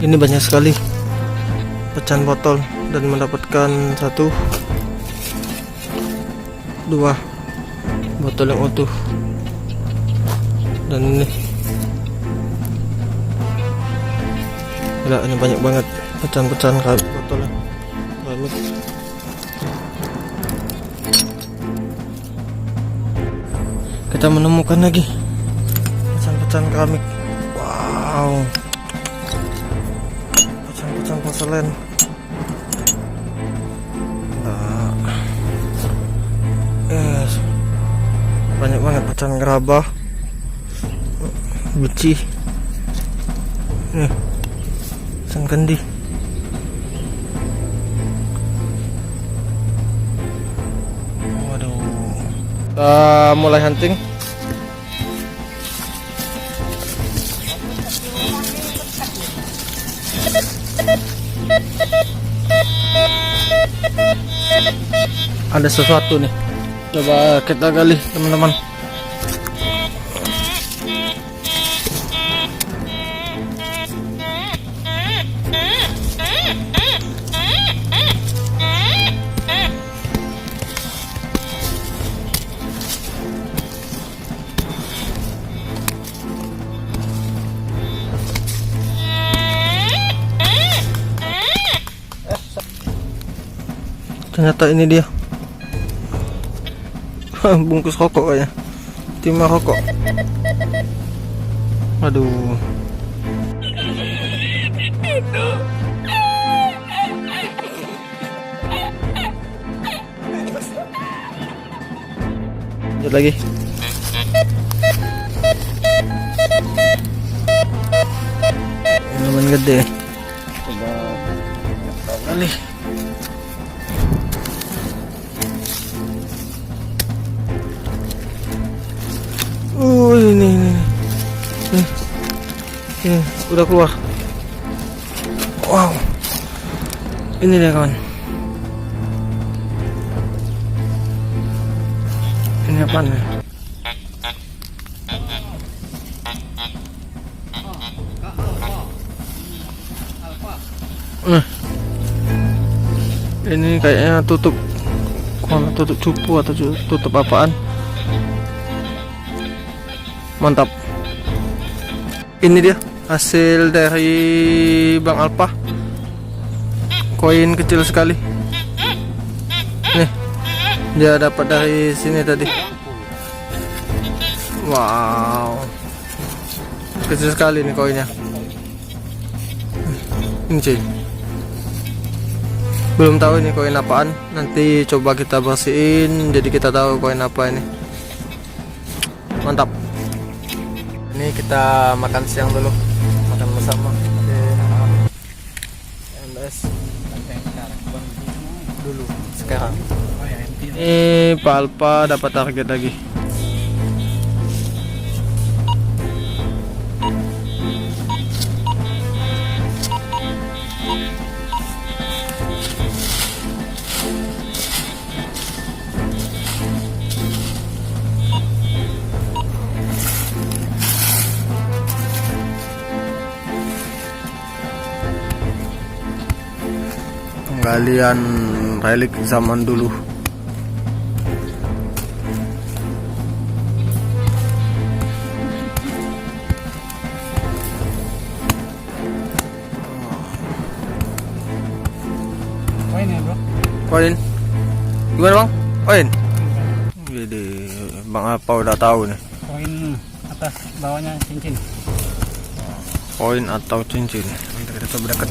Ini banyak sekali pecahan botol dan mendapatkan 1, 2 botol yang utuh. Dan ini gila, ini banyak banget pecahan-pecahan botol keramik. Kita menemukan lagi pecahan-pecahan keramik. Wow, pecahan-pecahan porselen. Nah, banyak banget pecahan gerabah, beci, pecahan kendi. Waduh, kita mulai hunting. Ada sesuatu nih, coba kita gali teman-teman. Ternyata ini dia. Bungkus rokok kayaknya, timah rokok. Aduh, lanjut lagi. Lumayan gede. Coba kita gali. Ini udah keluar. Wow, ini dia kawan. Ini apaan nih? Ini kayaknya tutup cupu atau tutup apaan. Mantap. Ini dia hasil dari Bang Alpa. Koin kecil sekali. Nih, dia dapat dari sini tadi. Wow, kecil sekali nih koinnya. Ini cuy, belum tahu ini koin apaan. Nanti coba kita bersihin, jadi kita tahu koin apa ini. Mantap. Ini kita makan siang dulu, makan bersama MBS dulu sekarang. Ini Pak Alpa dapat target lagi. Penggalian relik zaman dulu. Koin ya bro? Koin. Gimana bang? Koin? Jadi Bang apa udah tahu nih. Koin atas bawahnya cincin. Koin atau cincin. Nanti kita coba dekat.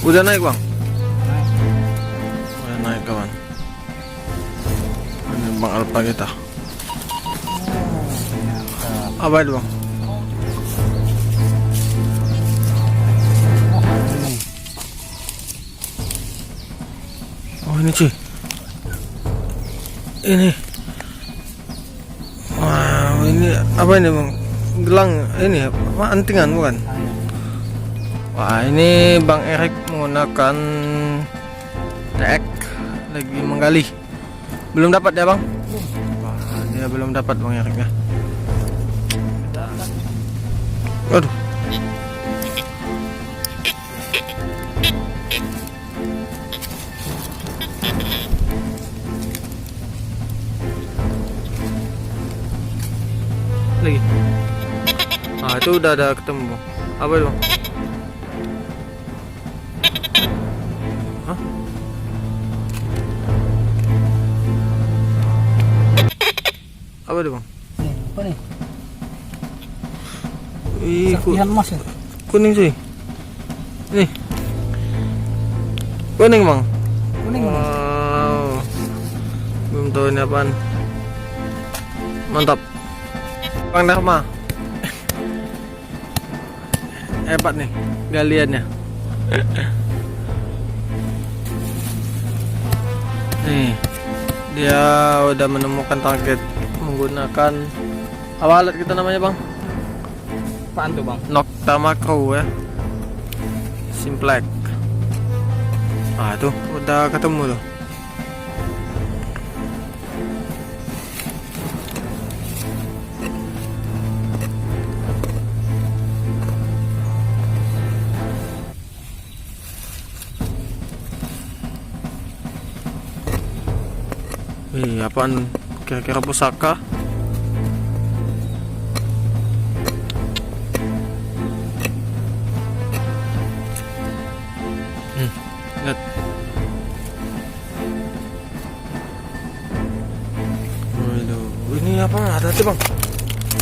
Udah naik bang? Udah naik kawan. Ini Bang Alpa kita. Apa itu bang? ini cuy. Ini. Wow, ini apa ini bang? Gelang ini apa? Antingan bukan? Wah, ini Bang Erik menggunakan TX lagi menggali. Belum dapat ya bang? Wah, dia belum dapat Bang Erik ya. Aduh. Lagi. Ah, itu udah ada ketemu. Apa itu? Bang? Hah? Apa itu bang? Nih, apa nih? Ih, Serpihan emas ya? kuning cuy. Nih. Kuning bang. Kuning Bang. Wow. Belum tahu ini apaan. Mantap. Bang Dharma. Hebat nih galiannya. Nih. Dia udah menemukan target menggunakan apa alat kita namanya bang? Apaan tuh Bang? Nokta Makro ya. Simplex. Ah tuh udah ketemu tuh. Wih, apaan kira-kira pusaka? Lihat. Waduh, ini apa? Hati-hati bang.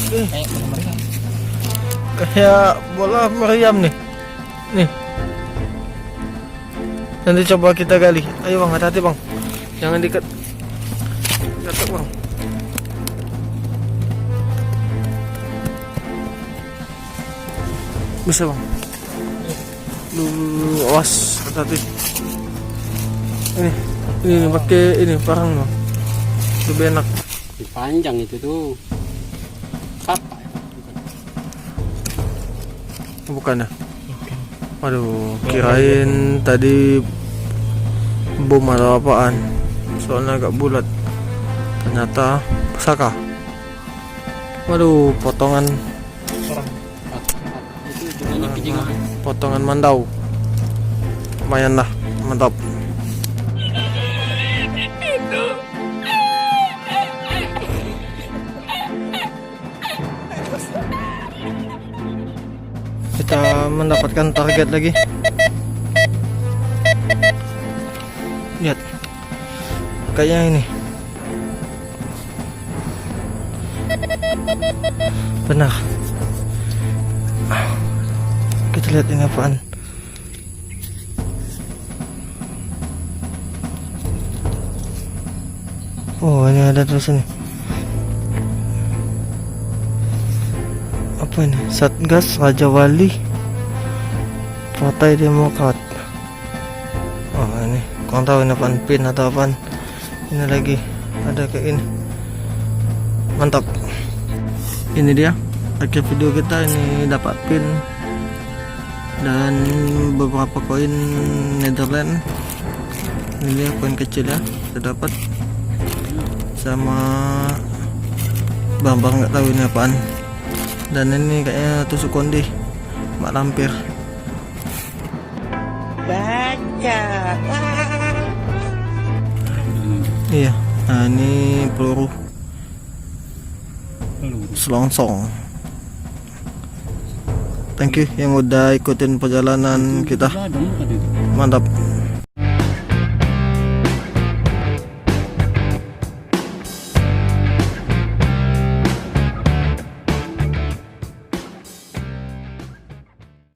Kayak meriam. Kayak bola meriam nih. Nih. Nanti coba kita gali. Ayo bang, hati-hati bang. Jangan dekat. Dekat bang. Bisa bang. Awas, hati-hati. Ini pakai ini parang bang. Lebih enak. Panjang itu tuh. Apa ya? Bukan ya? Aduh, kirain tadi bom atau apaan. Soalnya agak bulat. Ternyata pusaka. Waduh, potongan Itu jumlahnya kejingan. potongan mandau. Lumayan lah, mantap. Kita mendapatkan target lagi. Lihat. Kayaknya ini. Benar. Kita lihat ini apaan. Oh, ini ada tulisan nih. Apa ini? Satgas Raja Wali Partai Demokrat. Oh, ini kurang tahu ini apaan, pin atau apaan. Ini lagi ada kayak ini. Mantap. Ini dia akhir video kita. Ini dapat pin dan beberapa koin Netherlands. Ini dia koin kecil ya, kita dapat sama bang nggak tahu ini apaan. Dan ini kayaknya tusuk konde mak lampir. Baca. Iya, nah ini peluru selongsong. Thank you yang udah ikutin perjalanan kita. Mantap.